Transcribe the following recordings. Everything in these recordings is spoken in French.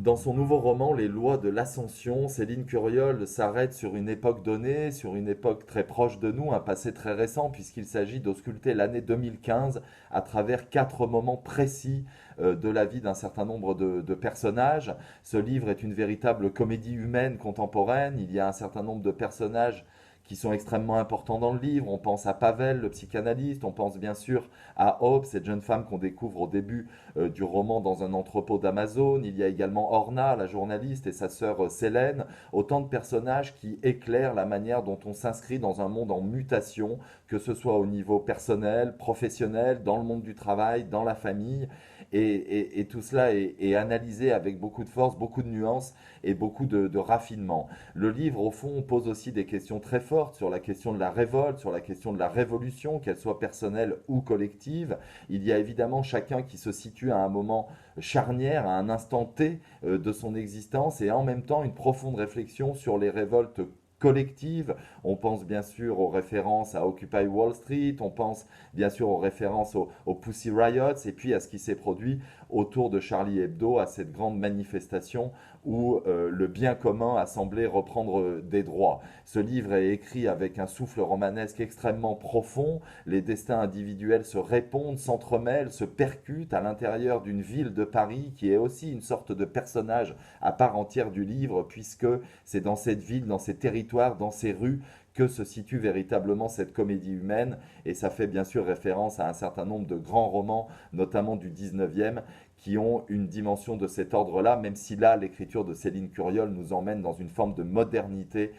Dans son nouveau roman Les lois de l'ascension, Céline Curiol s'arrête sur une époque donnée, sur une époque très proche de nous, un passé très récent, puisqu'il s'agit d'ausculter l'année 2015 à travers 4 moments précis de la vie d'un certain nombre de personnages. Ce livre est une véritable comédie humaine contemporaine. Il y a un certain nombre de personnages qui sont extrêmement importants dans le livre. On pense à Pavel, le psychanalyste, on pense bien sûr à Hope, cette jeune femme qu'on découvre au début du roman dans un entrepôt d'Amazon. Il y a également Orna, la journaliste, et sa sœur Célène, autant de personnages qui éclairent la manière dont on s'inscrit dans un monde en mutation, que ce soit au niveau personnel, professionnel, dans le monde du travail, dans la famille. Et tout cela est analysé avec beaucoup de force, beaucoup de nuances et beaucoup de raffinement. Le livre, au fond, pose aussi des questions très fortes sur la question de la révolte, sur la question de la révolution, qu'elle soit personnelle ou collective. Il y a évidemment chacun qui se situe à un moment charnière, à un instant T de son existence, et en même temps une profonde réflexion sur les révoltes collectives. On pense bien sûr aux références à Occupy Wall Street, on pense bien sûr aux références aux Pussy Riots, et puis à ce qui s'est produit autour de Charlie Hebdo, à cette grande manifestation où le bien commun a semblé reprendre des droits. Ce livre est écrit avec un souffle romanesque extrêmement profond. Les destins individuels se répondent, s'entremêlent, se percutent à l'intérieur d'une ville de Paris qui est aussi une sorte de personnage à part entière du livre, puisque c'est dans cette ville, dans ces territoires, dans ces rues que se situe véritablement cette comédie humaine, et ça fait bien sûr référence à un certain nombre de grands romans, notamment du 19e, qui ont une dimension de cet ordre-là, même si là, l'écriture de Céline Curiol nous emmène dans une forme de modernité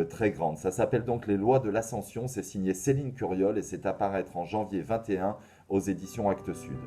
très grande. Ça s'appelle donc Les lois de l'ascension, c'est signé Céline Curiol et c'est à paraître en janvier 21 aux éditions Actes Sud.